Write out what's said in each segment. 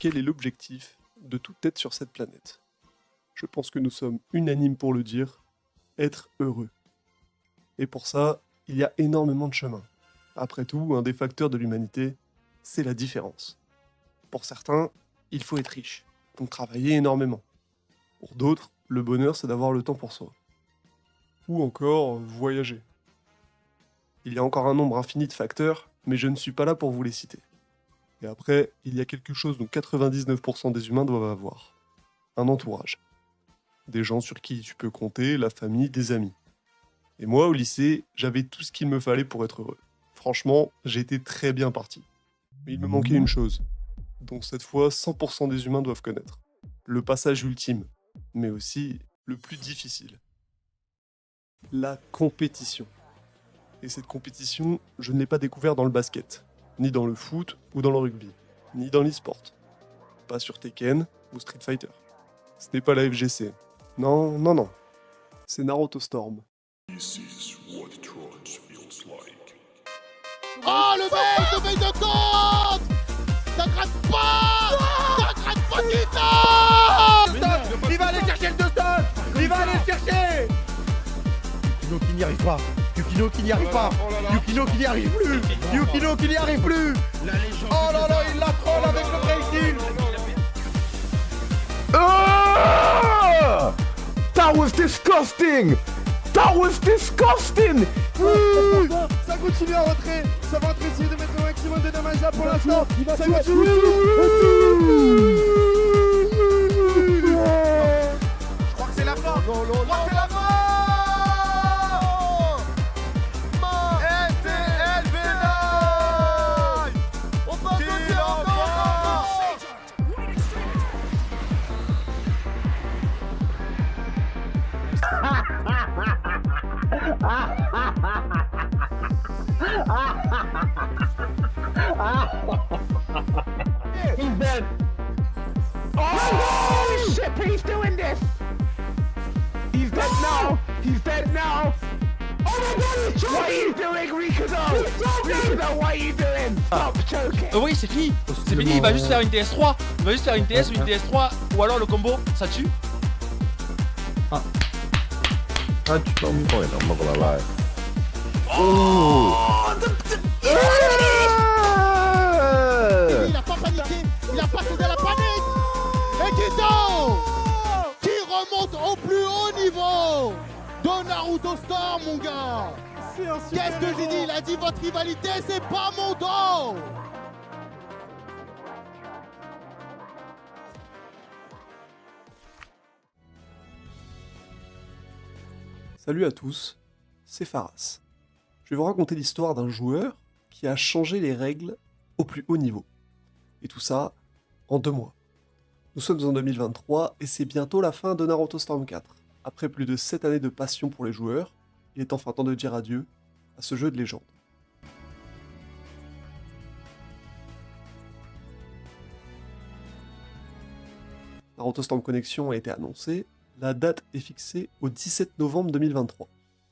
quel est l'objectif de toute être sur cette planète? Je pense que nous sommes unanimes pour le dire, être heureux. Et pour ça, il y a énormément de chemins. Après tout, un des facteurs de l'humanité, c'est la différence. Pour certains, il faut être riche, donc travailler énormément. Pour d'autres, le bonheur, c'est d'avoir le temps pour soi. Ou encore, voyager. Il y a encore un nombre infini de facteurs, mais je ne suis pas là pour vous les citer. Et après, il y a quelque chose dont 99% des humains doivent avoir. Un entourage. Des gens sur qui tu peux compter, la famille, des amis. Et moi, au lycée, j'avais tout ce qu'il me fallait pour être heureux. Franchement, j'étais très bien parti. Mais il me manquait une chose, dont cette fois 100% des humains doivent connaître. Le passage ultime, mais aussi le plus difficile. La compétition. Et cette compétition, je ne l'ai pas découverte dans le basket, ni dans le foot ou dans le rugby, ni dans l'e-sport. Pas sur Tekken ou Street Fighter. Ce n'est pas la FGC. Non, non, non. C'est Naruto Storm. This is what trance feels like. Oh le mec de compte. Ça gratte pas. Ça gratte pas du tout. Il va aller chercher le 2 stop. Il va aller le chercher. Yukino qui n'y arrive pas. Yukino qui n'y arrive pas. Yukino qui n'y arrive plus. Yukino qui n'y arrive plus. Oh là là, il la troll avec le break-in. That was disgusting! That was disgusting! Ça continue à rentrer. Ça va essayer de mettre le maximum de dommages là pour l'instant. Ça continue. Je crois que c'est la fin. Je crois que c'est la fin. On peut applaudir encore. He's dead! Oh, shit, he's doing this! He's dead now! He's dead now! Oh my god, he's choking! What are you doing, Rikudo? Rikudo, what are you doing? Stop choking! Oui, c'est fini. C'est fini, il va juste faire une TS3. Il va juste faire une TS ou une TS3. Ou alors le combo, ça tue. Ah, tu t'en fous, I'm not gonna lie. Il a pas paniqué. Il a pas cédé à la panique. Et Guido qui remonte au plus haut niveau de Naruto Storm, mon gars. Qu'est-ce que j'ai dit? Il a dit votre rivalité, c'est pas mon dos. Salut à tous, c'est Faras. Je vais vous raconter l'histoire d'un joueur qui a changé les règles au plus haut niveau. Et tout ça en 2 mois. Nous sommes en 2023 et c'est bientôt la fin de Naruto Storm 4. Après plus de 7 années de passion pour les joueurs, il est enfin temps de dire adieu à ce jeu de légende. Naruto Storm Connection a été annoncé, la date est fixée au 17 novembre 2023.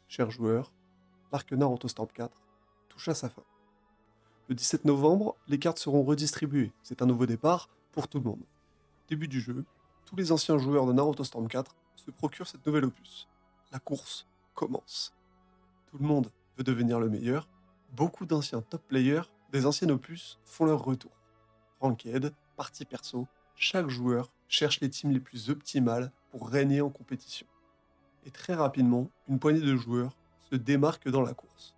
Chers joueurs, l'arc Naruto Storm 4 touche à sa fin. Le 17 novembre, les cartes seront redistribuées, c'est un nouveau départ pour tout le monde. Début du jeu, tous les anciens joueurs de Naruto Storm 4 se procurent cette nouvelle opus. La course commence. Tout le monde veut devenir le meilleur, beaucoup d'anciens top players des anciens opus font leur retour. Ranked, partie perso, chaque joueur cherche les teams les plus optimales pour régner en compétition. Et très rapidement, une poignée de joueurs se démarquent dans la course.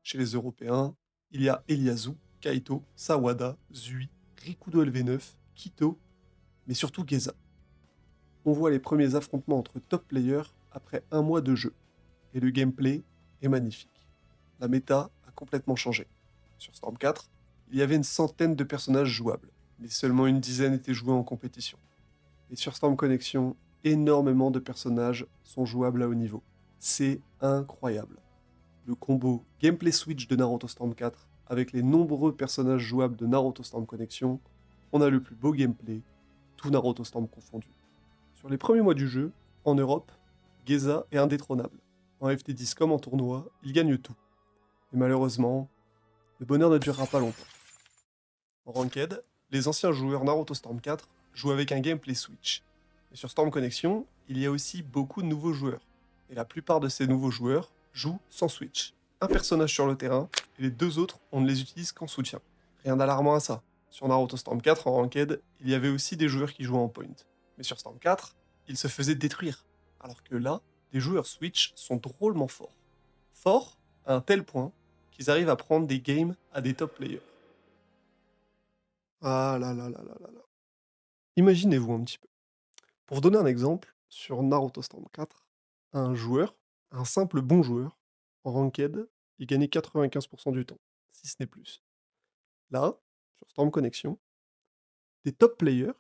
Chez les Européens, il y a Eliazu, Kaito, Sawada, Zui, Rikudo LV9, Kito, mais surtout Geza. On voit les premiers affrontements entre top players après 1 mois de jeu, et le gameplay est magnifique. La méta a complètement changé. Sur Storm 4, il y avait une centaine de personnages jouables, mais seulement une dizaine étaient joués en compétition. Et sur Storm Connection, énormément de personnages sont jouables à haut niveau. C'est incroyable. Le combo gameplay switch de Naruto Storm 4 avec les nombreux personnages jouables de Naruto Storm Connection, on a le plus beau gameplay, tout Naruto Storm confondu. Sur les premiers mois du jeu, en Europe, Geza est indétrônable. En FT10 comme en tournoi, il gagne tout. Et malheureusement, le bonheur ne durera pas longtemps. En Ranked, les anciens joueurs Naruto Storm 4 jouent avec un gameplay Switch. Et sur Storm Connection, il y a aussi beaucoup de nouveaux joueurs. Et la plupart de ces nouveaux joueurs jouent sans Switch. Un personnage sur le terrain, et les deux autres, on ne les utilise qu'en soutien. Rien d'alarmant à ça. Sur Naruto Storm 4, en Ranked, il y avait aussi des joueurs qui jouaient en point. Mais sur Storm 4, ils se faisaient détruire. Alors que là, les joueurs Switch sont drôlement forts. Forts à un tel point qu'ils arrivent à prendre des games à des top players. Ah là là là là là là. Imaginez-vous un petit peu. Pour vous donner un exemple, sur Naruto Storm 4, un joueur, un simple bon joueur, en Ranked, il gagnait 95% du temps, si ce n'est plus. Là, sur Storm Connection, des top players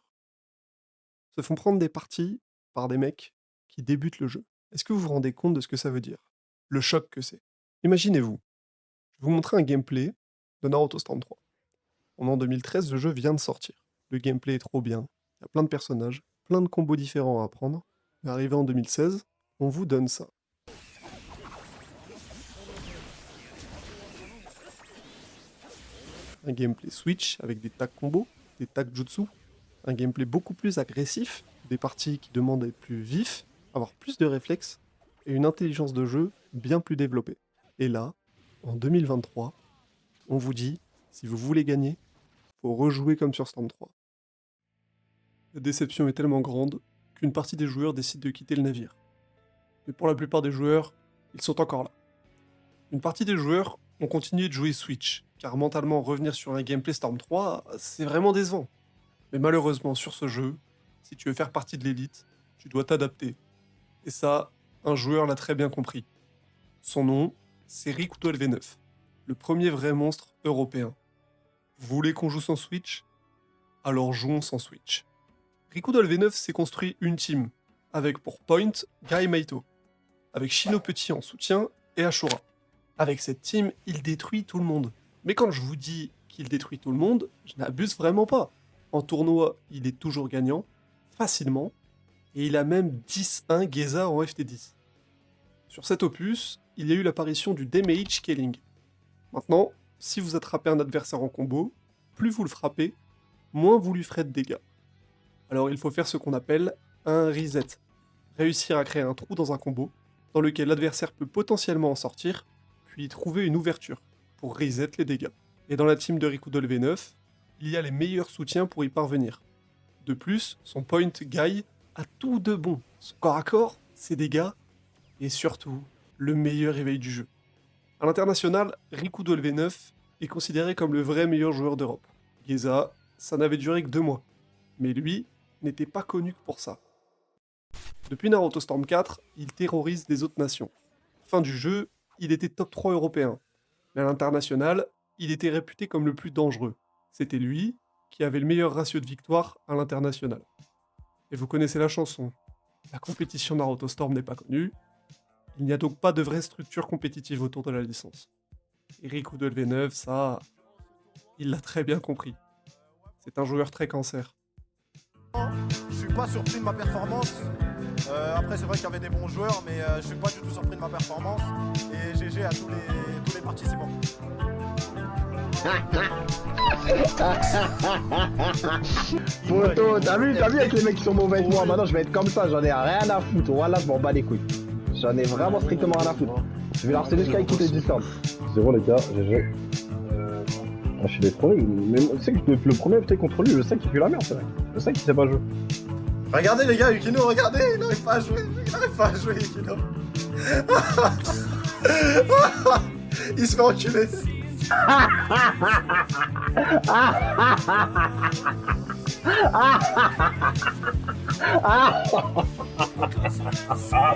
se font prendre des parties par des mecs qui débutent le jeu. Est-ce que vous vous rendez compte de ce que ça veut dire? Le choc que c'est. Imaginez-vous, je vais vous montrer un gameplay de Naruto Storm 3. On est en 2013, le jeu vient de sortir. Le gameplay est trop bien, il y a plein de personnages, plein de combos différents à apprendre. Mais arrivé en 2016, on vous donne ça. Un gameplay Switch avec des tags combos, des tags jutsu, un gameplay beaucoup plus agressif, des parties qui demandent d'être plus vifs, avoir plus de réflexes, et une intelligence de jeu bien plus développée. Et là, en 2023, on vous dit, si vous voulez gagner, faut rejouer comme sur Storm 3. La déception est tellement grande qu'une partie des joueurs décide de quitter le navire. Mais pour la plupart des joueurs, ils sont encore là. Une partie des joueurs ont continué de jouer Switch, car mentalement revenir sur un gameplay Storm 3, c'est vraiment décevant. Mais malheureusement sur ce jeu, si tu veux faire partie de l'élite, tu dois t'adapter. Et ça, un joueur l'a très bien compris. Son nom, c'est Rikudo LV9, le premier vrai monstre européen. Vous voulez qu'on joue sans Switch? Alors jouons sans Switch. Rikudo LV9 s'est construit une team, avec pour point Gai Maito, avec Shino Petit en soutien et Ashura. Avec cette team, il détruit tout le monde. Mais quand je vous dis qu'il détruit tout le monde, je n'abuse vraiment pas. En tournoi, il est toujours gagnant, facilement, et il a même 10-1 Geza en FT10. Sur cet opus, il y a eu l'apparition du damage scaling. Maintenant, si vous attrapez un adversaire en combo, plus vous le frappez, moins vous lui ferez de dégâts. Alors il faut faire ce qu'on appelle un reset. Réussir à créer un trou dans un combo, dans lequel l'adversaire peut potentiellement en sortir, puis trouver une ouverture, pour reset les dégâts. Et dans la team de Rikudo LV9, il y a les meilleurs soutiens pour y parvenir. De plus, son point Gai a tout de bon. Son corps à corps, ses dégâts, et surtout, le meilleur éveil du jeu. À l'international, Rikudo LV9 est considéré comme le vrai meilleur joueur d'Europe. Geza, ça n'avait duré que 2 mois. Mais lui n'était pas connu que pour ça. Depuis Naruto Storm 4, il terrorise les autres nations. Fin du jeu, il était top 3 européen. Mais à l'international, il était réputé comme le plus dangereux. C'était lui qui avait le meilleur ratio de victoire à l'international. Et vous connaissez la chanson. La compétition Naruto Storm n'est pas connue. Il n'y a donc pas de vraie structure compétitive autour de la licence. Et Rikudo LV9, ça, il l'a très bien compris. C'est un joueur très cancer. Je suis pas surpris de ma performance. Après, c'est vrai qu'il y avait des bons joueurs, mais je suis pas du tout surpris de ma performance. Et GG à tous les participants. Poto, t'as vu avec les mecs qui sont mauvais avec moi, maintenant je vais être comme ça, j'en ai rien à foutre, voilà, je m'en bats les couilles. J'en ai vraiment strictement rien à foutre. Je vais leur harceler jusqu'à écouter du Discord. C'est bon les gars, GG. Je suis les premiers, mais tu sais que le premier FT contre lui, je sais qu'il pue la merde, c'est vrai. Je sais qu'il sait pas jouer. Regardez les gars, Yukino, regardez, il n'arrive pas à jouer, Yukino. Il se fait enculer.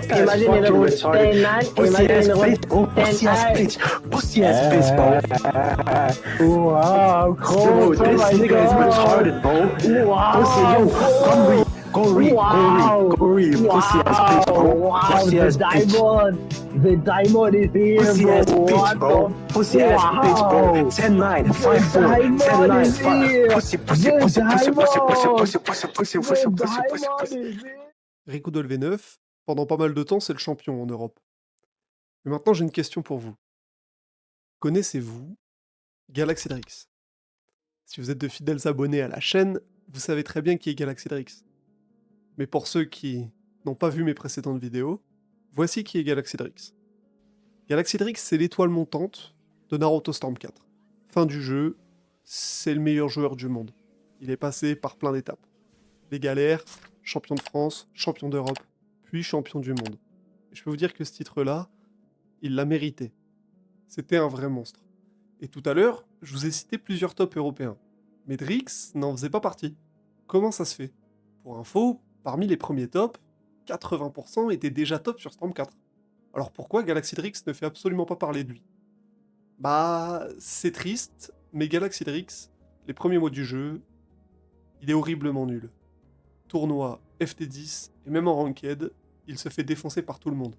Imagine in a room 10-9, imagine in a room 10-9. Pussy ass bitch, bro. Wow, cool. Bro, this nigga is retarded, bro. Wow. Pussy, yo, go read, pussy ass bitch, bro. Wow, Pussy ass bitch. The diamond is here, Pussy bro. ass bitch, bro. Pussy ass bitch, bro. 10-9, 5-4, 10-9, pussy. Rikudo LV9, pendant pas mal de temps, c'est le champion en Europe. Mais maintenant, j'ai une question pour vous. Connaissez-vous Galaxydrix? Si vous êtes de fidèles abonnés à la chaîne, vous savez très bien qui est Galaxydrix. Mais pour ceux qui n'ont pas vu mes précédentes vidéos, voici qui est Galaxydrix. Galaxydrix, c'est l'étoile montante de Naruto Storm 4. Fin du jeu, c'est le meilleur joueur du monde. Il est passé par plein d'étapes. Les galères, champion de France, champion d'Europe, puis champion du monde. Et je peux vous dire que ce titre-là, il l'a mérité. C'était un vrai monstre. Et tout à l'heure, je vous ai cité plusieurs tops européens. Mais Drix n'en faisait pas partie. Comment ça se fait? Pour info, parmi les premiers tops, 80% étaient déjà top sur Storm 4. Alors pourquoi Galaxydrix ne fait absolument pas parler de lui? Bah, c'est triste, mais Galaxydrix, les premiers mois du jeu, il est horriblement nul. Tournoi, FT10 et même en Ranked, il se fait défoncer par tout le monde.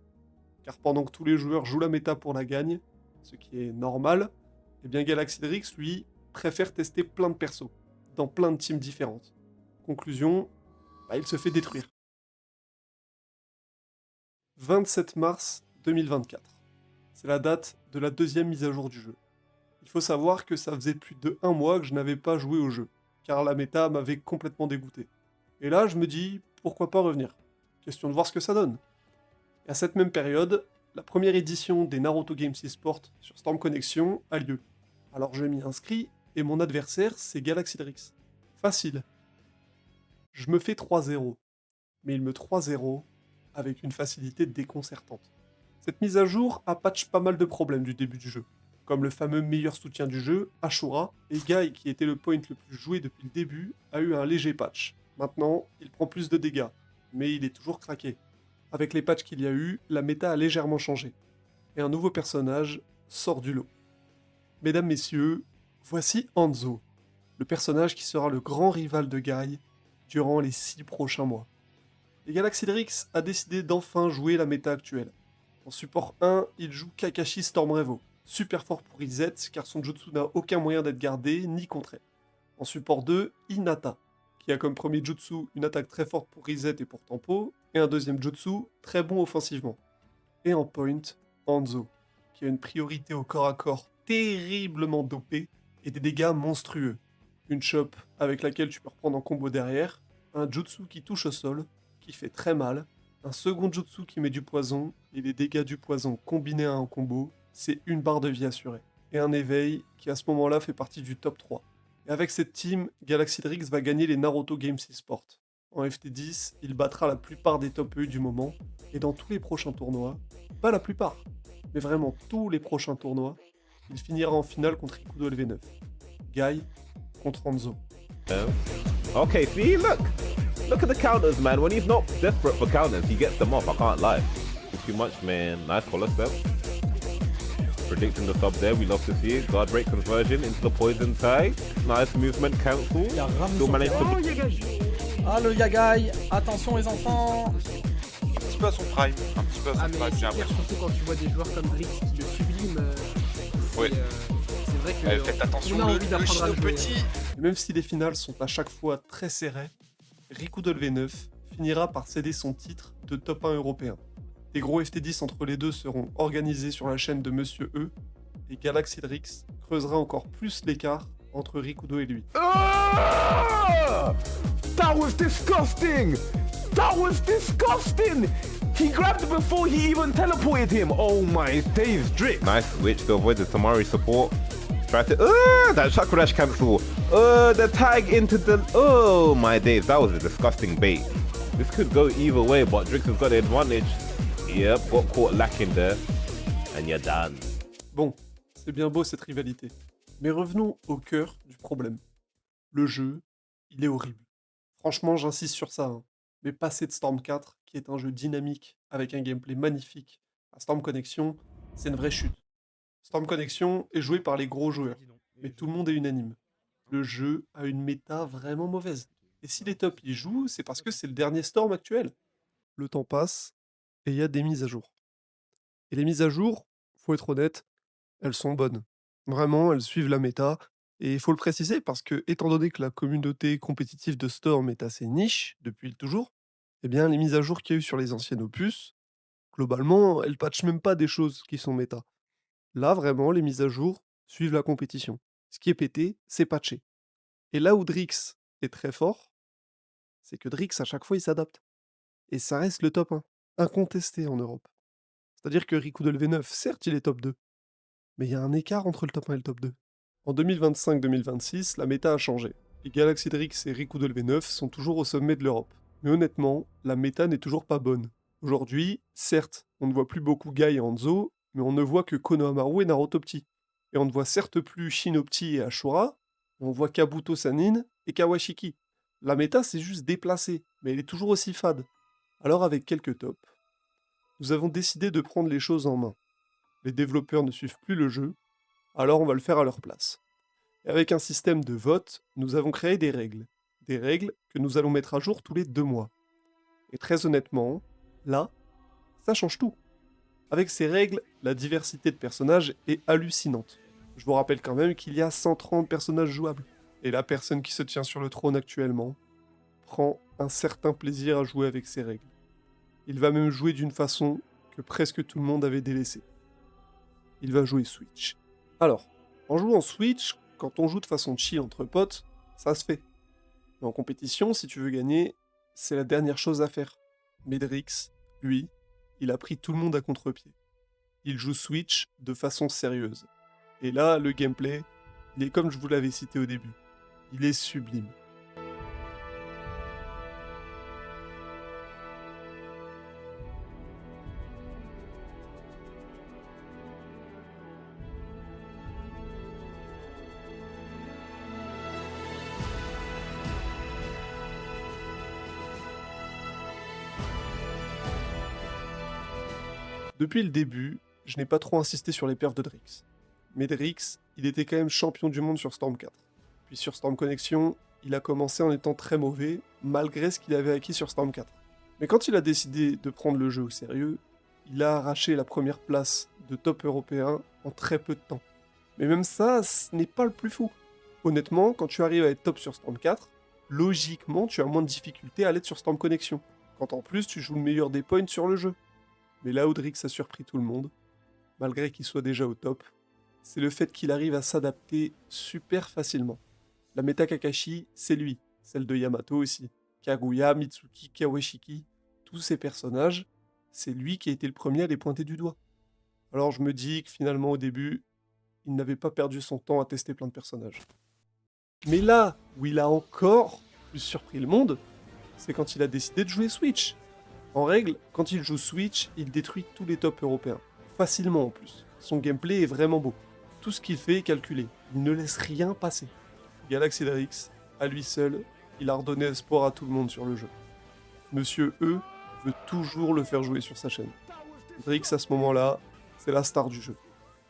Car pendant que tous les joueurs jouent la méta pour la gagne, ce qui est normal, eh bien Galaxydrix, lui, préfère tester plein de persos, dans plein de teams différentes. Conclusion, bah, il se fait détruire. 27 mars 2024. C'est la date de la deuxième mise à jour du jeu. Il faut savoir que ça faisait plus de 1 mois que je n'avais pas joué au jeu, car la méta m'avait complètement dégoûté. Et là, je me dis, pourquoi pas revenir? Question de voir ce que ça donne. Et à cette même période, la première édition des Naruto Games eSport sur Storm Connection a lieu. Alors je m'y inscris, et mon adversaire, c'est Galaxydrix. Facile. Je me fais 3-0. Mais il me 3-0 avec une facilité déconcertante. Cette mise à jour a patch pas mal de problèmes du début du jeu, comme le fameux meilleur soutien du jeu, Ashura, et Guy, qui était le point le plus joué depuis le début, a eu un léger patch. Maintenant, il prend plus de dégâts, mais il est toujours craqué. Avec les patchs qu'il y a eu, la méta a légèrement changé, et un nouveau personnage sort du lot. Mesdames, messieurs, voici Hanzo, le personnage qui sera le grand rival de Guy durant les 6 prochains mois. Et Galaxydrix a décidé d'enfin jouer la méta actuelle. En support 1, il joue Kakashi Storm Revo, super fort pour Izzet car son jutsu n'a aucun moyen d'être gardé ni contré. En support 2, Hinata, qui a comme premier jutsu une attaque très forte pour Izzet et pour Tempo, et un deuxième jutsu très bon offensivement. Et en point, Hanzo, qui a une priorité au corps à corps terriblement dopée et des dégâts monstrueux. Une chope avec laquelle tu peux reprendre en combo derrière, un jutsu qui touche au sol, qui fait très mal, un second jutsu qui met du poison, et les dégâts du poison combinés à un combo, c'est une barre de vie assurée. Et un éveil qui à ce moment-là fait partie du top 3. Et avec cette team, Galaxydrix va gagner les Naruto Games eSport. En FT10, il battra la plupart des top EU du moment, et dans tous les prochains tournois, pas la plupart, mais vraiment tous les prochains tournois, il finira en finale contre Rikudo LV9. Guy contre Hanzo. Okay, see, look at the counters, man. When he's not desperate for counters, he gets them off. I can't lie. Too much, man. Nice collar step. Predicting the sub there, we love to see it. Guard break conversion into the poison tag. Nice movement cancel. Still managed to... Ah, le Yagai. Attention, les enfants. Un petit peu à son prime. Un petit peu à son prime, j'ai l'impression. Surtout quand tu vois des joueurs comme Drix qui le subliment. Oui. C'est vrai que. Faites attention, on a le envie d'apprendre à le jouer. petit. Et même si les finales sont à chaque fois très serrées, Rikudo LV9 finira par céder son titre de top 1 européen. Des gros FT10 entre les deux seront organisés sur la chaîne de Monsieur E, et Galaxydrix creusera encore plus l'écart entre Rikudo et lui. That was disgusting! That was disgusting! He grabbed it before he even teleported him! Oh my days, Drix! Nice switch to avoid the Tamari support. Try to... that chakra dash cancel. The tag into the... Oh my days, that was a disgusting bait. This could go either way, but Drix has got the advantage. Yep, got caught lacking there. And you're done. Bon, c'est bien beau cette rivalité. Mais revenons au cœur du problème. Le jeu, il est horrible. Franchement, j'insiste sur ça. Mais passer de Storm 4, qui est un jeu dynamique, avec un gameplay magnifique, à Storm Connection, c'est une vraie chute. Storm Connection est joué par les gros joueurs, mais tout le monde est unanime. Le jeu a une méta vraiment mauvaise. Et si les tops y jouent, c'est parce que c'est le dernier Storm actuel. Le temps passe, et il y a des mises à jour. Et les mises à jour, faut être honnête, elles sont bonnes. Vraiment, elles suivent la méta, et il faut le préciser parce que, étant donné que la communauté compétitive de Storm est assez niche, depuis toujours, eh bien, les mises à jour qu'il y a eu sur les anciennes opus, globalement, elles patchent même pas des choses qui sont méta. Là, vraiment, les mises à jour suivent la compétition. Ce qui est pété, c'est patché. Et là où Drix est très fort, c'est que Drix, à chaque fois, il s'adapte. Et ça reste le top 1, incontesté en Europe. C'est-à-dire que Riku de LV9, certes, il est top 2, mais il y a un écart entre le top 1 et le top 2. En 2025-2026, la méta a changé. Et Galaxy Drix et Riku de LV9 sont toujours au sommet de l'Europe. Mais honnêtement, la méta n'est toujours pas bonne. Aujourd'hui, certes, on ne voit plus beaucoup Guy et Hanzo, mais on ne voit que Konohamaru et Naruto Petit. Et on ne voit certes plus Shinopti et Ashura, mais on voit Kabuto Sanin et Kawashiki. La méta s'est juste déplacée, mais elle est toujours aussi fade. Alors avec quelques tops, nous avons décidé de prendre les choses en main. Les développeurs ne suivent plus le jeu, alors on va le faire à leur place. Et avec un système de vote, nous avons créé des règles. Des règles que nous allons mettre à jour tous les 2 mois. Et très honnêtement, là, ça change tout. Avec ces règles, la diversité de personnages est hallucinante. Je vous rappelle quand même qu'il y a 130 personnages jouables. Et la personne qui se tient sur le trône actuellement prend un certain plaisir à jouer avec ces règles. Il va même jouer d'une façon que presque tout le monde avait délaissée. Il va jouer Switch. Alors, en jouant Switch, quand on joue de façon chill entre potes, ça se fait. Mais en compétition, si tu veux gagner, c'est la dernière chose à faire. Mais Drix, lui, il a pris tout le monde à contre-pied. Il joue Switch de façon sérieuse. Et là, le gameplay, il est comme je vous l'avais cité au début. Il est sublime. Depuis le début, je n'ai pas trop insisté sur les perfs de Drix. Mais Drix, il était quand même champion du monde sur Storm 4. Puis sur Storm Connection, il a commencé en étant très mauvais, malgré ce qu'il avait acquis sur Storm 4. Mais quand il a décidé de prendre le jeu au sérieux, il a arraché la première place de top européen en très peu de temps. Mais même ça, ce n'est pas le plus fou. Honnêtement, quand tu arrives à être top sur Storm 4, logiquement, tu as moins de difficultés à l'être sur Storm Connection, quand en plus tu joues le meilleur des points sur le jeu. Mais là où Drix a surpris tout le monde, malgré qu'il soit déjà au top, c'est le fait qu'il arrive à s'adapter super facilement. La méta Kakashi, c'est lui, celle de Yamato aussi. Kaguya, Mitsuki, Kawashiki, tous ces personnages, c'est lui qui a été le premier à les pointer du doigt. Alors je me dis que finalement au début, il n'avait pas perdu son temps à tester plein de personnages. Mais là où il a encore plus surpris le monde, c'est quand il a décidé de jouer Switch. En règle, quand il joue Switch, il détruit tous les tops européens. Facilement en plus. Son gameplay est vraiment beau. Tout ce qu'il fait est calculé. Il ne laisse rien passer. Galaxy Drix, à lui seul, il a redonné espoir à tout le monde sur le jeu. Monsieur E veut toujours le faire jouer sur sa chaîne. Drix, à ce moment-là, c'est la star du jeu.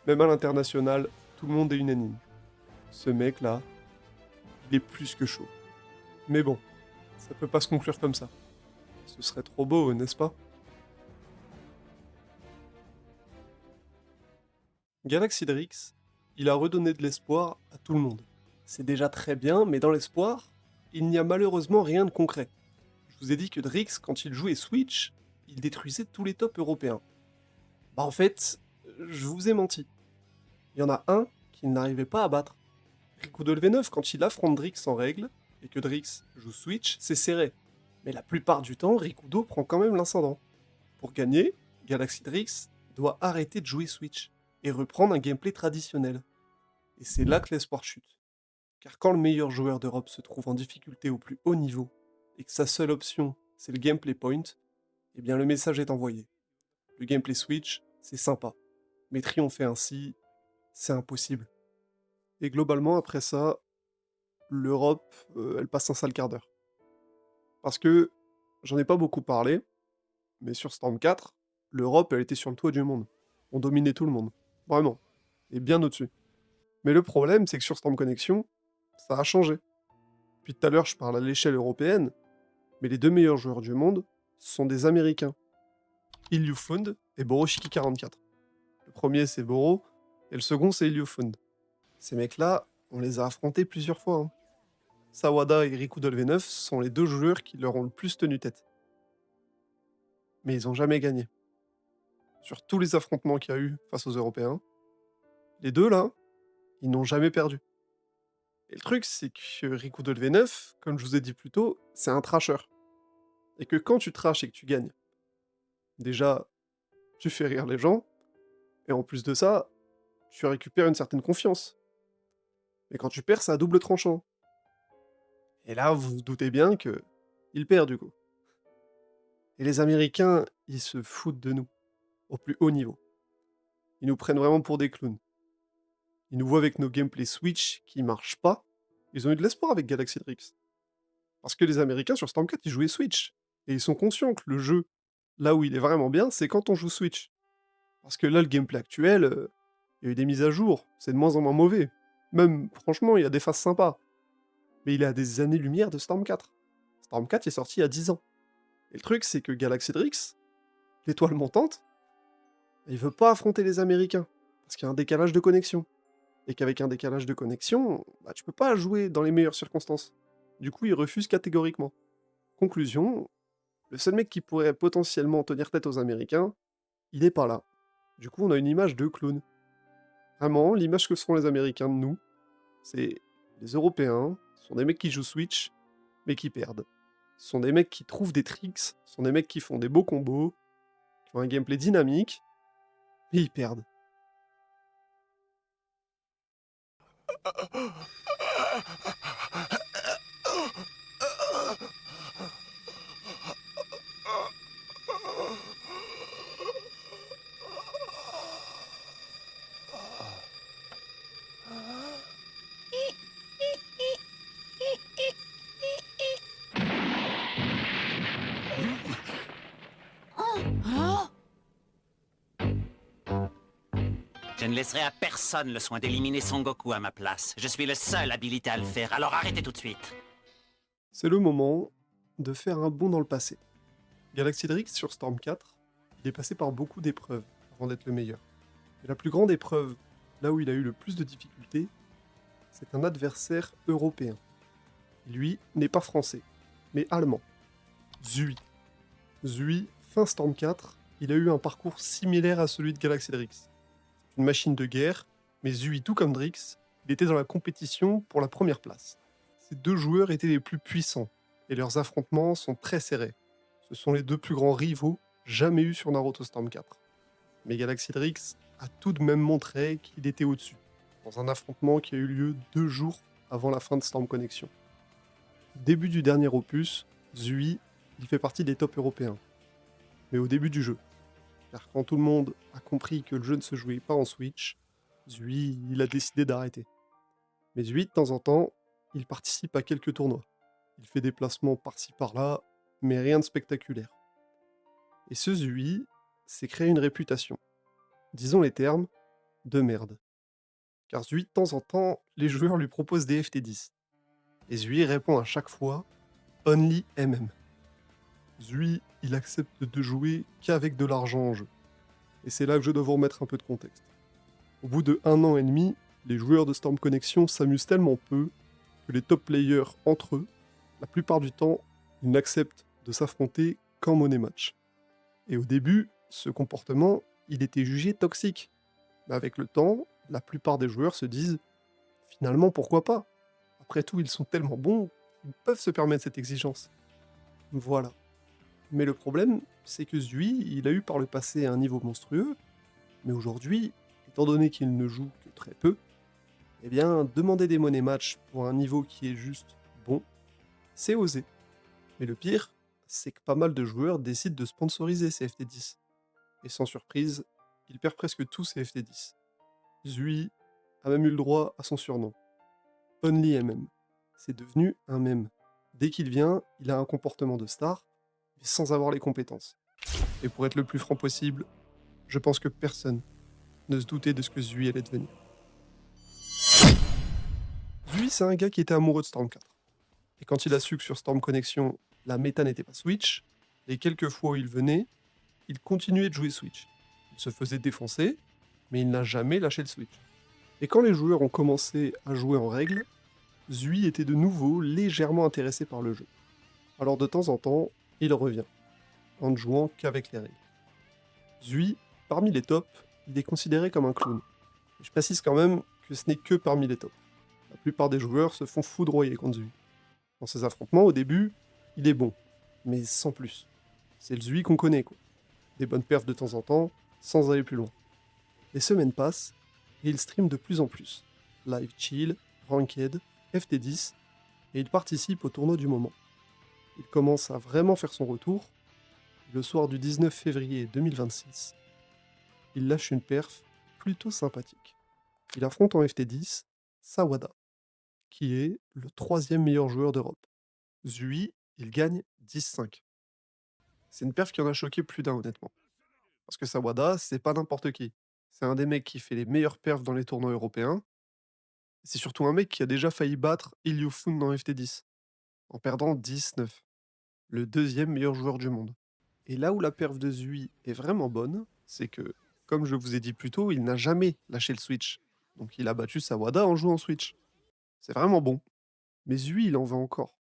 Même à l'international, tout le monde est unanime. Ce mec-là, il est plus que chaud. Mais bon, ça peut pas se conclure comme ça. Ce serait trop beau, n'est-ce pas? Galaxy Drix, il a redonné de l'espoir à tout le monde. C'est déjà très bien, mais dans l'espoir, il n'y a malheureusement rien de concret. Je vous ai dit que Drix, quand il jouait Switch, il détruisait tous les tops européens. Bah en fait, je vous ai menti. Il y en a un qu'il n'arrivait pas à battre. Riku de LV9, quand il affronte Drix en règle, et que Drix joue Switch, c'est serré. Mais la plupart du temps, Rikudo prend quand même l'incendant. Pour gagner, Galaxy Drix doit arrêter de jouer Switch et reprendre un gameplay traditionnel. Et c'est là que l'espoir chute. Car quand le meilleur joueur d'Europe se trouve en difficulté au plus haut niveau, et que sa seule option, c'est le gameplay point, eh bien le message est envoyé. Le gameplay Switch, c'est sympa. Mais triompher ainsi, c'est impossible. Et globalement, après ça, l'Europe, elle passe un sale quart d'heure. Parce que, j'en ai pas beaucoup parlé, mais sur Storm 4, l'Europe, elle était sur le toit du monde. On dominait tout le monde. Vraiment. Et bien au-dessus. Mais le problème, c'est que sur Storm Connection, ça a changé. Puis tout à l'heure, je parle à l'échelle européenne, mais les deux meilleurs joueurs du monde sont des Américains. Ilyufund et Boroshiki44. Le premier, c'est Boro, et le second, c'est Ilyufund. Ces mecs-là, on les a affrontés plusieurs fois. Hein. Sawada et Riku de LV9 sont les deux joueurs qui leur ont le plus tenu tête. Mais ils n'ont jamais gagné. Sur tous les affrontements qu'il y a eu face aux Européens, les deux là, ils n'ont jamais perdu. Et le truc, c'est que Rico Dolvenov, comme je vous ai dit plus tôt, c'est un trasher. Et que quand tu trashes et que tu gagnes, déjà, tu fais rire les gens, et en plus de ça, tu récupères une certaine confiance. Mais quand tu perds, c'est à double tranchant. Et là, vous vous doutez bien que il perd du coup. Et les Américains, ils se foutent de nous, au plus haut niveau. Ils nous prennent vraiment pour des clowns. Ils nous voient avec nos gameplays Switch qui marchent pas. Ils ont eu de l'espoir avec Galaxy Drix. Parce que les Américains sur Storm 4, ils jouaient Switch. Et ils sont conscients que le jeu, là où il est vraiment bien, c'est quand on joue Switch. Parce que là, le gameplay actuel, il y a eu des mises à jour, c'est de moins en moins mauvais. Même, franchement, il y a des phases sympas. Mais il est à des années-lumière de Storm 4. Storm 4 est sorti il y a 10 ans. Et le truc, c'est que Galaxy Drix, l'étoile montante, il veut pas affronter les Américains. Parce qu'il y a un décalage de connexion. Et qu'avec un décalage de connexion, bah, tu peux pas jouer dans les meilleures circonstances. Du coup, il refuse catégoriquement. Conclusion, le seul mec qui pourrait potentiellement tenir tête aux Américains, il est pas là. Du coup, on a une image de clown. Vraiment, l'image que se font les Américains de nous, c'est les Européens, ce sont des mecs qui jouent Switch, mais qui perdent. Ce sont des mecs qui trouvent des tricks, ce sont des mecs qui font des beaux combos, qui ont un gameplay dynamique, mais ils perdent. Je ne laisserai à personne le soin d'éliminer Son Goku à ma place. Je suis le seul habilité à le faire, alors arrêtez tout de suite. C'est le moment de faire un bond dans le passé. Galaxy Drix sur Storm 4, il est passé par beaucoup d'épreuves avant d'être le meilleur. Mais la plus grande épreuve, là où il a eu le plus de difficultés, c'est un adversaire européen. Lui n'est pas français, mais allemand. Zui. Zui, fin Storm 4, il a eu un parcours similaire à celui de Galaxy Drix. C'est une machine de guerre, mais Zui, tout comme Drix, il était dans la compétition pour la première place. Ces deux joueurs étaient les plus puissants, et leurs affrontements sont très serrés. Ce sont les deux plus grands rivaux jamais eus sur Naruto Storm 4. Mais Galaxy Drix a tout de même montré qu'il était au-dessus, dans un affrontement qui a eu lieu 2 jours avant la fin de Storm Connection. Début du dernier opus, Zui, il fait partie des tops européens. Mais au début du jeu. Car quand tout le monde a compris que le jeu ne se jouait pas en Switch, Zui, il a décidé d'arrêter. Mais Zui, de temps en temps, il participe à quelques tournois. Il fait des placements par-ci par-là, mais rien de spectaculaire. Et ce Zui s'est créé une réputation. Disons les termes, de merde. Car Zui, de temps en temps, les joueurs lui proposent des FT10. Et Zui répond à chaque fois « Only MM ». Zui, il accepte de jouer qu'avec de l'argent en jeu. Et c'est là que je dois vous remettre un peu de contexte. Au bout de 1 an et demi, les joueurs de Storm Connection s'amusent tellement peu que les top players entre eux, la plupart du temps, ils n'acceptent de s'affronter qu'en money match. Et au début, ce comportement, il était jugé toxique. Mais avec le temps, la plupart des joueurs se disent « Finalement, pourquoi pas ? Après tout, ils sont tellement bons, ils peuvent se permettre cette exigence. » Voilà. Mais le problème, c'est que Zui, il a eu par le passé un niveau monstrueux, mais aujourd'hui, étant donné qu'il ne joue que très peu, eh bien, demander des money match pour un niveau qui est juste bon, c'est osé. Mais le pire, c'est que pas mal de joueurs décident de sponsoriser ces FT10. Et sans surprise, il perd presque tous ses FT10. Zui a même eu le droit à son surnom. Only MM. C'est devenu un mème. Dès qu'il vient, il a un comportement de star, mais sans avoir les compétences. Et pour être le plus franc possible, je pense que personne ne se doutait de ce que Zui allait devenir. Zui, c'est un gars qui était amoureux de Storm 4. Et quand il a su que sur Storm Connection, la méta n'était pas Switch, les quelques fois où il venait, il continuait de jouer Switch. Il se faisait défoncer, mais il n'a jamais lâché le Switch. Et quand les joueurs ont commencé à jouer en règle, Zui était de nouveau légèrement intéressé par le jeu. Alors de temps en temps, il revient, en ne jouant qu'avec les règles. Zui, parmi les tops, il est considéré comme un clown. Et je précise quand même que ce n'est que parmi les tops. La plupart des joueurs se font foudroyer contre Zui. Dans ces affrontements, au début, il est bon, mais sans plus. C'est le Zui qu'on connaît, quoi. Des bonnes perfs de temps en temps, sans aller plus loin. Les semaines passent, et il stream de plus en plus. Live chill, ranked, FT10, et il participe au tournoi du moment. Il commence à vraiment faire son retour, et le soir du 19 février 2026, il lâche une perf plutôt sympathique. Il affronte en FT10 Sawada, qui est le 3e meilleur joueur d'Europe. Zui, il gagne 10-5. C'est une perf qui en a choqué plus d'un, honnêtement. Parce que Sawada, c'est pas n'importe qui. C'est un des mecs qui fait les meilleures perfs dans les tournois européens. C'est surtout un mec qui a déjà failli battre Iliofun dans FT10, en perdant 10-9. Le 2e meilleur joueur du monde. Et là où la perf de Zui est vraiment bonne, c'est que, comme je vous ai dit plus tôt, il n'a jamais lâché le Switch. Donc il a battu Sawada en jouant Switch. C'est vraiment bon. Mais Zui, il en veut encore.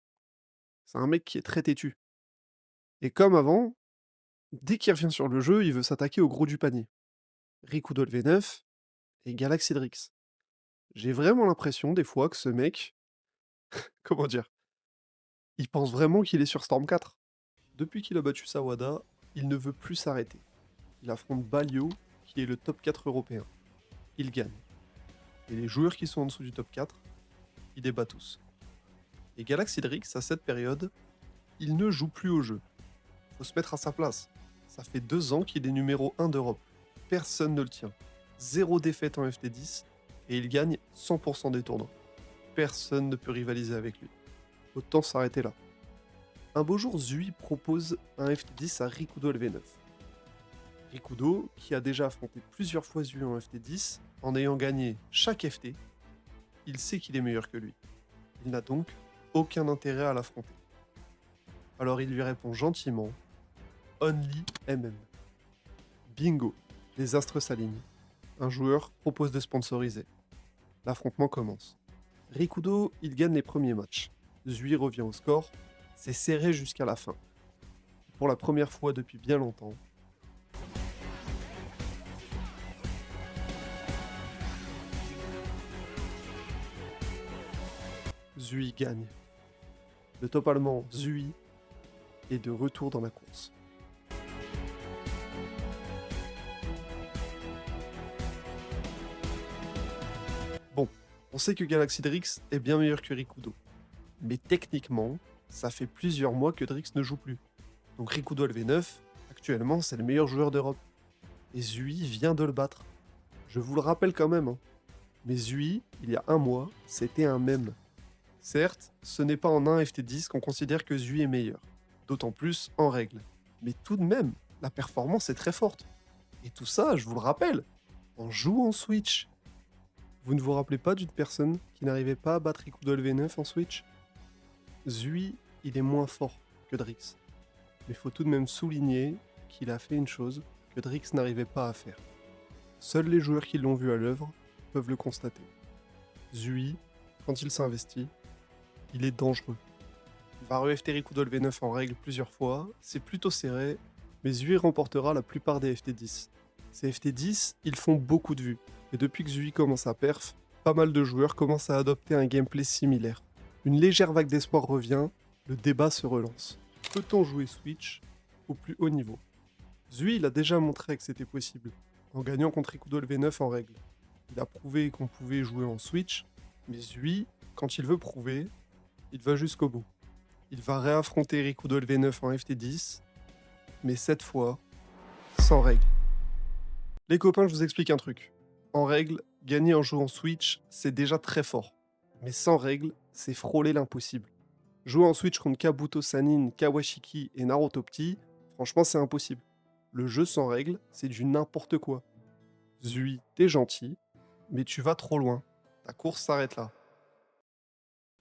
C'est un mec qui est très têtu. Et comme avant, dès qu'il revient sur le jeu, il veut s'attaquer au gros du panier. Rikudo V9 et Galaxy Drix. J'ai vraiment l'impression, des fois, que ce mec... comment dire? Il pense vraiment qu'il est sur Storm 4. Depuis qu'il a battu Sawada, il ne veut plus s'arrêter. Il affronte Balio, qui est le top 4 européen. Il gagne. Et les joueurs qui sont en dessous du top 4, il les bat tous. Et Galaxy Drix, à cette période, il ne joue plus au jeu. Faut se mettre à sa place. Ça fait 2 ans qu'il est numéro 1 d'Europe. Personne ne le tient. 0 défaite en FT10, et il gagne 100% des tournois. Personne ne peut rivaliser avec lui. Autant s'arrêter là. Un beau jour, Zui propose un FT10 à Rikudo LV9. Rikudo, qui a déjà affronté plusieurs fois Zui en FT10, en ayant gagné chaque FT, il sait qu'il est meilleur que lui. Il n'a donc aucun intérêt à l'affronter. Alors il lui répond gentiment « Only MM ». Bingo, les astres s'alignent. Un joueur propose de sponsoriser. L'affrontement commence. Rikudo, il gagne les premiers matchs. Zui revient au score. C'est serré jusqu'à la fin. Pour la première fois depuis bien longtemps, Zui gagne. Le top allemand Zui est de retour dans la course. Bon, on sait que Galaxy Drix est bien meilleur que Rikudo. Mais techniquement, ça fait plusieurs mois que Drix ne joue plus. Donc Rikudo LV9, actuellement, c'est le meilleur joueur d'Europe. Et Zui vient de le battre. Je vous le rappelle quand même. Mais Zui, il y a un mois, c'était un mème. Certes, ce n'est pas en 1 FT10 qu'on considère que Zui est meilleur. D'autant plus en règle. Mais tout de même, la performance est très forte. Et tout ça, je vous le rappelle, en jouant Switch. Vous ne vous rappelez pas d'une personne qui n'arrivait pas à battre Rikudo LV9 en Switch? Zui, il est moins fort que Drix. Mais faut tout de même souligner qu'il a fait une chose que Drix n'arrivait pas à faire. Seuls les joueurs qui l'ont vu à l'œuvre peuvent le constater. Zui, quand il s'investit, il est dangereux. Il va re-FT Rikudo LV9 en règle plusieurs fois, c'est plutôt serré, mais Zui remportera la plupart des FT10. Ces FT10, ils font beaucoup de vues, et depuis que Zui commence à perf, pas mal de joueurs commencent à adopter un gameplay similaire. Une légère vague d'espoir revient, le débat se relance. Peut-on jouer Switch au plus haut niveau? Zui, il a déjà montré que c'était possible, en gagnant contre Rikudo LV9 en règle. Il a prouvé qu'on pouvait jouer en Switch, mais Zui, quand il veut prouver, il va jusqu'au bout. Il va réaffronter Rikudo LV9 en FT10, mais cette fois, sans règle. Les copains, je vous explique un truc. En règle, gagner en jouant Switch, c'est déjà très fort. Mais sans règle, c'est frôler l'impossible. Jouer en Switch contre Kabuto Sanin, Kawashiki et Narotopti, franchement c'est impossible. Le jeu sans règle, c'est du n'importe quoi. Zui, t'es gentil, mais tu vas trop loin. Ta course s'arrête là.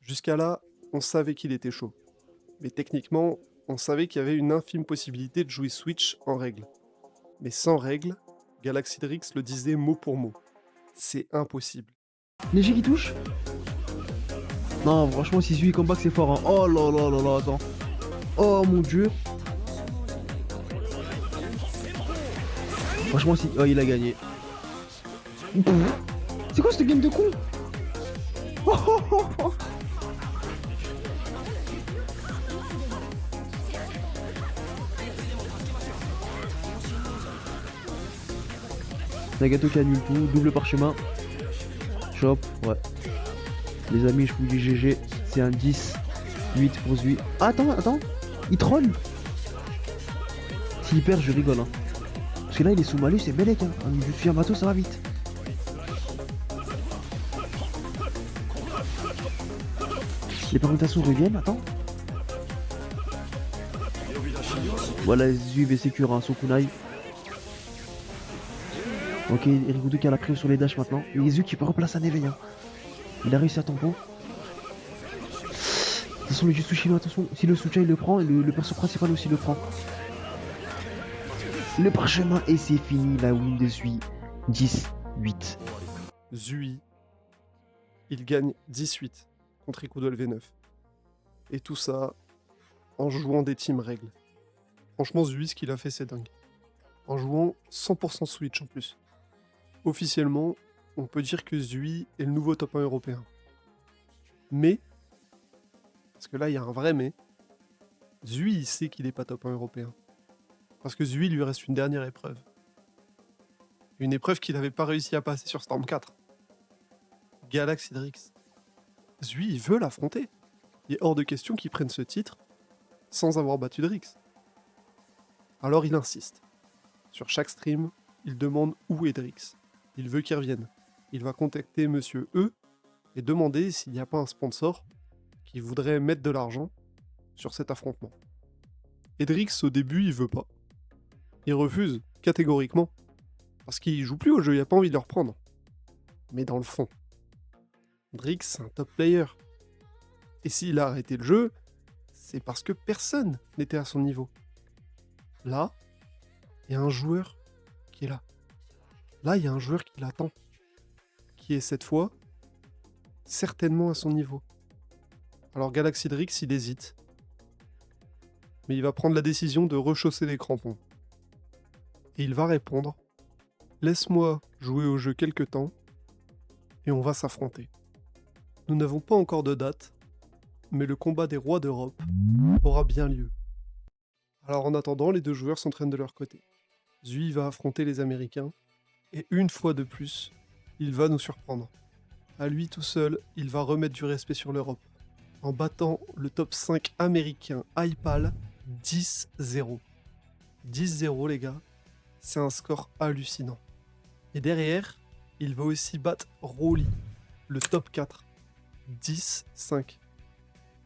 Jusqu'à là, on savait qu'il était chaud. Mais techniquement, on savait qu'il y avait une infime possibilité de jouer Switch en règle. Mais sans règle, Galaxy Drix le disait mot pour mot. C'est impossible. Léger qui touche? Non, franchement, si Zui comeback, c'est fort. Hein. Oh là là là là, attends. Oh mon dieu. Franchement, si. Oh, il a gagné. C'est quoi cette game de con? Nagato qui annule tout, double parchemin. Chop, ouais. Les amis, je vous dis GG, c'est un 10, 8 pour Zui. Ah, attends, il troll. S'il perd, je rigole. Hein. Parce que là, il est sous malus, c'est Belek. Hein. Je suis un bateau, ça va vite. Les permutations reviennent, attends. Voilà, Zui v Secure, hein, son kunai. Ok, Rikudo qui a la crème sur les dashs maintenant. Et Zui qui peut replacer un éveil. Hein. Il a réussi à tempo. Attention, le Jutsu chinois, attention. Si le Sucha il le prend, et le perso principal aussi le prend. Le parchemin et c'est fini. La win de Zui. 10-8. Zui, il gagne 18 contre Rikudo LV9. Et tout ça en jouant des team règles. Franchement, Zui, ce qu'il a fait, c'est dingue. En jouant 100% Switch en plus. Officiellement, on peut dire que Zui est le nouveau top 1 européen. Mais, parce que là il y a un vrai mais, Zui il sait qu'il n'est pas top 1 européen. Parce que Zui lui reste une dernière épreuve. Une épreuve qu'il n'avait pas réussi à passer sur Storm 4. Galaxy Drix. Zui il veut l'affronter. Il est hors de question qu'il prenne ce titre sans avoir battu Drix. Alors il insiste. Sur chaque stream, il demande où est Drix. Il veut qu'il revienne. Il va contacter Monsieur E et demander s'il n'y a pas un sponsor qui voudrait mettre de l'argent sur cet affrontement. Et Drix, au début, il veut pas. Il refuse, catégoriquement. Parce qu'il joue plus au jeu, il a pas envie de le reprendre. Mais dans le fond, Drix, c'est un top player. Et s'il a arrêté le jeu, c'est parce que personne n'était à son niveau. Là, il y a un joueur qui est là. Là, il y a un joueur qui l'attend. Qui est cette fois certainement à son niveau. Alors Galaxy Drix, il hésite. Mais il va prendre la décision de rechausser les crampons. Et il va répondre « Laisse-moi jouer au jeu quelque temps et on va s'affronter. » Nous n'avons pas encore de date, mais le combat des rois d'Europe aura bien lieu. Alors en attendant, les deux joueurs s'entraînent de leur côté. Zui va affronter les Américains, et une fois de plus, il va nous surprendre. À lui tout seul, il va remettre du respect sur l'Europe, en battant le top 5 américain Hypal 10-0. 10-0 les gars, c'est un score hallucinant. Et derrière, il va aussi battre Rolly, le top 4, 10-5.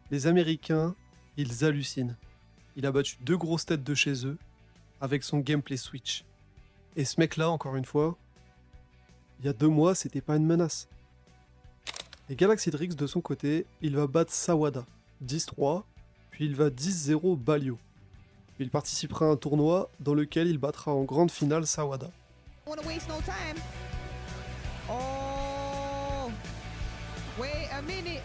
Les Américains, ils hallucinent. Il a battu 2 grosses têtes de chez eux, avec son gameplay Switch. Et ce mec-là, encore une fois, il y a 2 mois, c'était pas une menace. Et Galaxy Drix, de son côté, il va battre Sawada, 10-3, puis il va 10-0 Balio. Puis il participera à un tournoi dans lequel il battra en grande finale Sawada. Oh, wait a minute.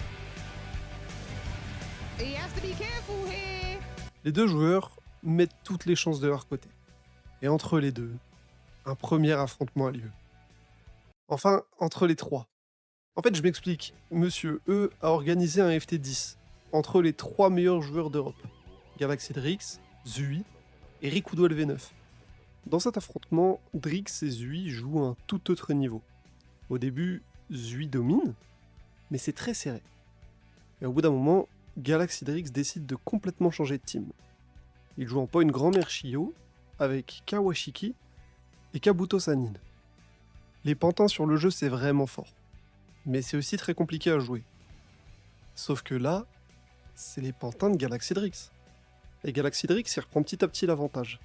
He has to be careful here. Les deux joueurs mettent toutes les chances de leur côté. Et entre les deux, un premier affrontement a lieu. Enfin, entre les trois. En fait, je m'explique. Monsieur E a organisé un FT10 entre les 3 meilleurs joueurs d'Europe. Galaxy Drix, Zui et Rikudo LV9. Dans cet affrontement, Drix et Zui jouent à un tout autre niveau. Au début, Zui domine, mais c'est très serré. Et au bout d'un moment, Galaxy Drix décide de complètement changer de team. Il joue en point grand-mère Shio avec Kawashiki et Kabuto Sanin. Les pantins sur le jeu, c'est vraiment fort. Mais c'est aussi très compliqué à jouer. Sauf que là, c'est les pantins de Galaxy Drix. Et Galaxy Drix, il reprend petit à petit l'avantage.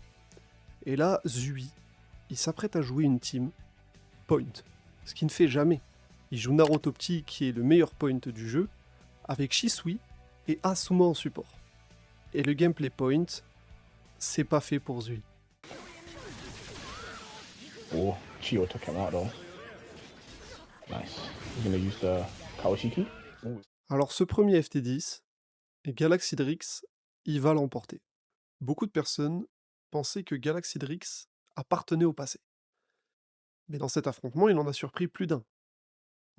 Et là, Zui, il s'apprête à jouer une team point. Ce qu'il ne fait jamais. Il joue Naruto Petit, qui est le meilleur point du jeu, avec Shisui et Asuma en support. Et le gameplay point, c'est pas fait pour Zui. Oh, Chio took him out though. Nice. He's gonna use the Kawashiki. Ooh. Alors ce premier FT10, Galaxy Drix, il va l'emporter. Beaucoup de personnes pensaient que Galaxy Drix appartenait au passé. Mais dans cet affrontement, il en a surpris plus d'un.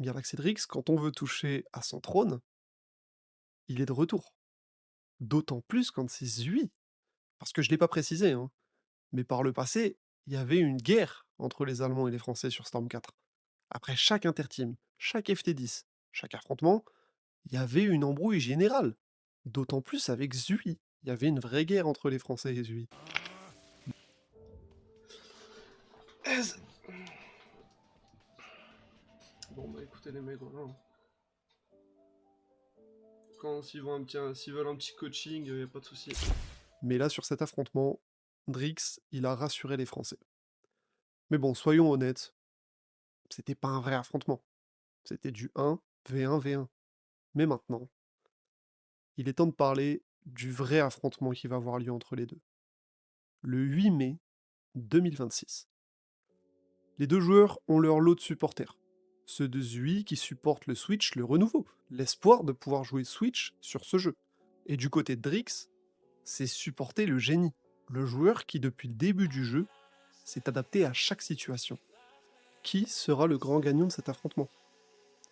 Galaxy Drix, quand on veut toucher à son trône, il est de retour. D'autant plus quand c'est Zui. Parce que je ne l'ai pas précisé, hein, mais par le passé, il y avait une guerre entre les Allemands et les Français sur Storm 4. Après chaque interteam, chaque FT10, chaque affrontement, il y avait une embrouille générale. D'autant plus avec Zui. Il y avait une vraie guerre entre les Français et Zui. Bon bah écoutez les mecs, voilà. S'ils veulent un petit coaching, y a pas de souci. Mais là, sur cet affrontement, Drix, il a rassuré les Français. Mais bon, soyons honnêtes, c'était pas un vrai affrontement. C'était du 1v1v1. Mais maintenant, il est temps de parler du vrai affrontement qui va avoir lieu entre les deux. Le 8 mai 2026. Les deux joueurs ont leur lot de supporters. Ceux de Zui qui supportent le Switch, le renouveau, l'espoir de pouvoir jouer Switch sur ce jeu. Et du côté de Drix, c'est supporter le génie, le joueur qui depuis le début du jeu s'est adapté à chaque situation. Qui sera le grand gagnant de cet affrontement?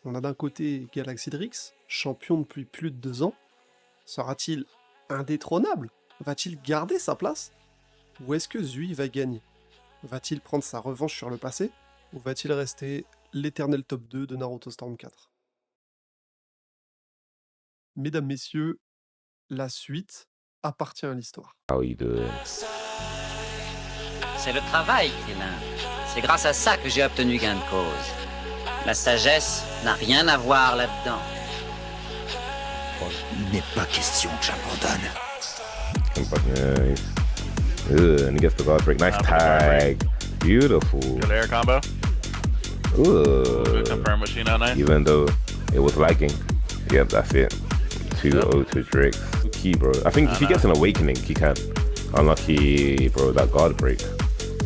On a d'un côté Galaxy Drix, champion depuis plus de 2 ans. Sera-t-il indétrônable? Va-t-il garder sa place? Ou est-ce que Zui va gagner? Va-t-il prendre sa revanche sur le passé? Ou va-t-il rester l'éternel top 2 de Naruto Storm 4? Mesdames, messieurs, la suite appartient à l'histoire. How you doing? C'est le travail, Krillin. C'est grâce à ça que j'ai obtenu gain de cause. La sagesse n'a rien à voir là-dedans. Il n'est pas question que j'abandonne. Nice. And he gets the guard break. Nice tag. Beautiful. Good air combo. Ooh. Confirm with Shino, nice. Even though it was lagging. Yep, that's it. 2-0 to Drix. Key, bro. I think if he gets an awakening, he can. Unlucky, bro, that guard break.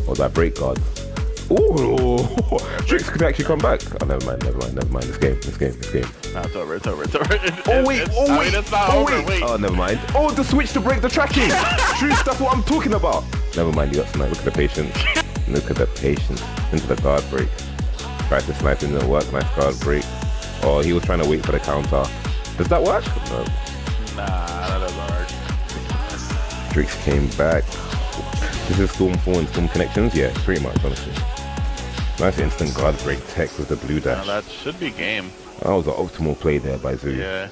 Or that break guard. Ooh, Drix could actually come back. Oh, never mind. This game. Nah, it's over. Oh wait. Oh, never mind. Oh, the switch to break the tracking. Drix, that's what I'm talking about. Never mind, you got sniped. Look at the patience. Into the guard break. Tried to snipe, didn't work. Nice guard break. Oh, he was trying to wait for the counter. Does that work? No. Nah, that doesn't work. Drix came back. This is Storm 4 and Storm Connections? Yeah, pretty much, honestly. Nice instant guard break tech with the blue dash. That should be game. That was an optimal play there by Zui. Yeah.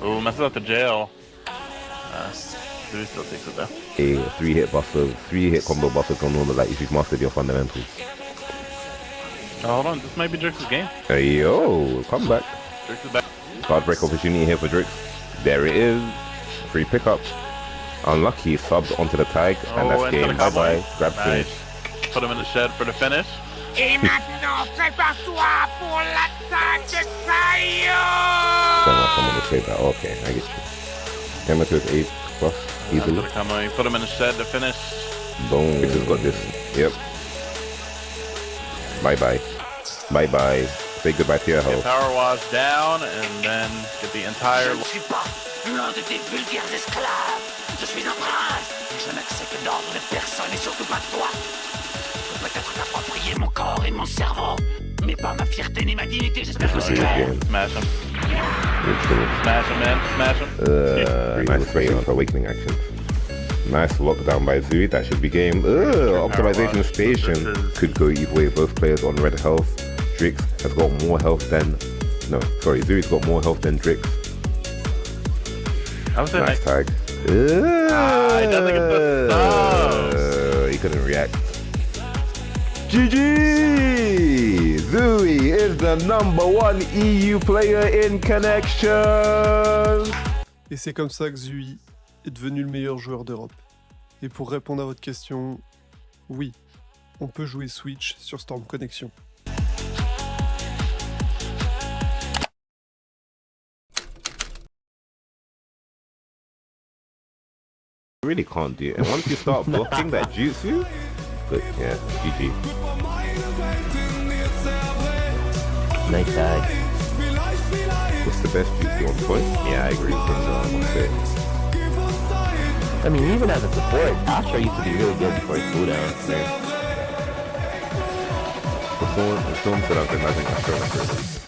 Ooh, messes up the jail. Zui still takes it though. Hey, 3-hit combo buffers on normal, like if you've mastered your fundamentals. Oh, hold on, this might be Drix's game. Hey, yo, come back. Drix is back. Guard break opportunity here for Drix. There it is. Free pickup. Unlucky, subbed onto the tag, and that's game. Bye-bye. Grab finish. Put him in the shed for the finish. Et maintenant, prépare-toi pour l'attaque de Kaio! Don't want someone to say that. Okay, I get you. Hammer to his 8+ easily. You put him in the shed to finish. Boom. Drix has got this. Yep. Bye-bye. Bye-bye. Say goodbye to your Get health. power wash down, and then get the entire... Je ne suis pas l'un de tes vulgaires esclaves. Je suis un prince. Et je n'accepte d'ordre de personne et surtout pas de toi. Je peux peut-être t'approprier mon corps et mon cerveau, mais pas ma fierté ni ma dignité. J'espère que c'est clair. Smash him. Smash him, man. Smash him. Nice straight on awakening action. Nice lockdown by Zui. That should be game. Optimization station could go either way. Both players on red health. Drix has got more health than... No, sorry. Zui's got more health than Drix. Nice tag. He doesn't get the stop. He couldn't react. GG! Zui is the #1 EU player in Connection. Et c'est comme ça que Zui est devenu le meilleur joueur d'Europe. Et pour répondre à votre question, oui, on peut jouer Switch sur Storm Connection. You really can't do it. And once you start blocking that jutsu, but yeah, GG. Nice tag. What's the best jutsu on point? Yeah, I agree with him. I mean, even as a support, Astra used to be really good before his cooldown. Before Storm said I've been, I think Astra was good.